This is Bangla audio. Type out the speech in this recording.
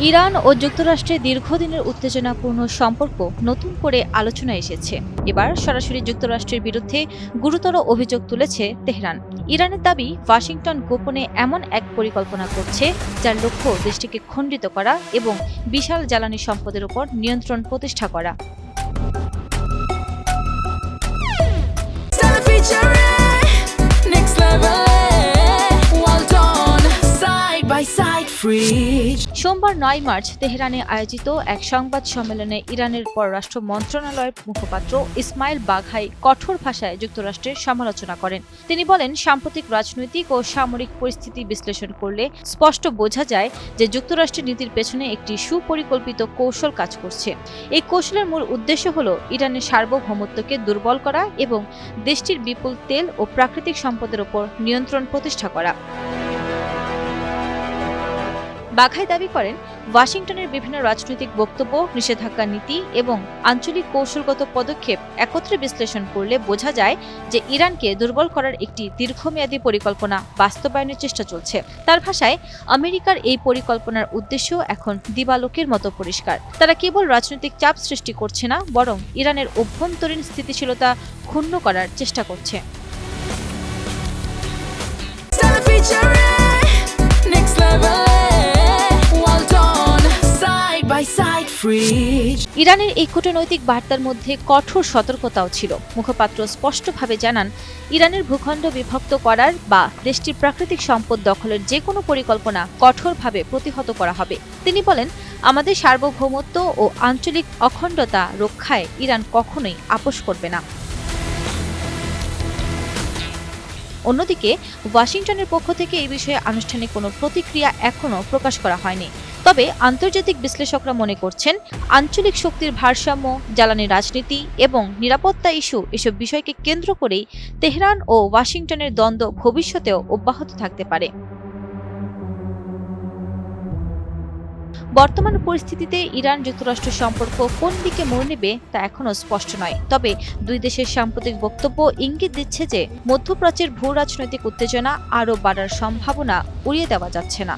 ইরান ও যুক্তরাষ্ট্রের দীর্ঘদিনের উত্তেজনাপূর্ণ সম্পর্ক নতুন করে আলোচনায় এসেছে। এবার সরাসরি যুক্তরাষ্ট্রের বিরুদ্ধে গুরুতর অভিযোগ তুলেছে তেহরান। ইরানের দাবি, ওয়াশিংটন গোপনে এমন এক পরিকল্পনা করছে যার লক্ষ্য দেশটিকে খণ্ডিত করা এবং বিশাল জ্বালানি সম্পদের উপর নিয়ন্ত্রণ প্রতিষ্ঠা করা। সোমবার ৯ মার্চ তেহরানে আয়োজিত এক সংবাদ সম্মেলনে ইরানের পররাষ্ট্র মন্ত্রণালয়ের মুখপাত্র ইসমাইল বাঘাই কঠোর ভাষায় যুক্তরাষ্ট্রের সমালোচনা করেন। তিনি বলেন, সাম্প্রতিক রাজনৈতিক ও সামরিক পরিস্থিতি বিশ্লেষণ করলে স্পষ্ট বোঝা যায় যে যুক্তরাষ্ট্রের নীতির পেছনে একটি সুপরিকল্পিত কৌশল কাজ করছে। এই কৌশলের মূল উদ্দেশ্য হল ইরানের সার্বভৌমত্বকে দুর্বল করা এবং দেশটির বিপুল তেল ও প্রাকৃতিক সম্পদের উপর নিয়ন্ত্রণ প্রতিষ্ঠা করা। বাঘাই দাবি করেন, ওয়াশিংটনের বিভিন্ন রাজনৈতিক বক্তব্য, নিষেধাজ্ঞা নীতি এবং আঞ্চলিক কৌশলগত পদক্ষেপ একত্রে বিশ্লেষণ করলে বোঝা যায় যে ইরানকে দুর্বল করার একটি দীর্ঘমেয়াদী পরিকল্পনা বাস্তবায়নের চেষ্টা চলছে। তার ভাষায়, আমেরিকার এই পরিকল্পনার উদ্দেশ্য এখন দিবালোকের মতো পরিষ্কার। তারা কেবল রাজনৈতিক চাপ সৃষ্টি করছে না, বরং ইরানের অভ্যন্তরীণ স্থিতিশীলতা ক্ষুণ্ণ করার চেষ্টা করছে। ইরানের এই কূটনৈতিক বার্তার মধ্যে কঠোর সতর্কতাও ছিল। মুখপাত্র স্পষ্টভাবে জানান, ইরানের ভূখণ্ড বিভক্ত করার বা দেশটির প্রাকৃতিক সম্পদ দখলের যে কোনো পরিকল্পনা কঠোরভাবে প্রতিহত করা হবে। তিনি বলেন, আমাদের সার্বভৌমত্ব ও আঞ্চলিক অখণ্ডতা রক্ষায় ইরান কখনোই আপোস করবে না। অন্যদিকে ওয়াশিংটনের পক্ষ থেকে এই বিষয়ে আনুষ্ঠানিক কোনো প্রতিক্রিয়া এখনও প্রকাশ করা হয়নি। তবে আন্তর্জাতিক বিশ্লেষকরা মনে করছেন, আঞ্চলিক শক্তির ভারসাম্য, জ্বালানি রাজনীতি এবং নিরাপত্তা ইস্যু এসব বিষয়কে কেন্দ্র করেই তেহরান ও ওয়াশিংটনের দ্বন্দ্ব ভবিষ্যতেও অব্যাহত থাকতে পারে। বর্তমান পরিস্থিতিতে ইরান যুক্তরাষ্ট্র সম্পর্ক কোন দিকে মোড় নেবে তা এখনও স্পষ্ট নয়। তবে দুই দেশের সাম্প্রতিক বক্তব্য ইঙ্গিত দিচ্ছে যে মধ্যপ্রাচ্যের ভূ রাজনৈতিক উত্তেজনা আরও বাড়ার সম্ভাবনা উড়িয়ে দেওয়া যাচ্ছে না।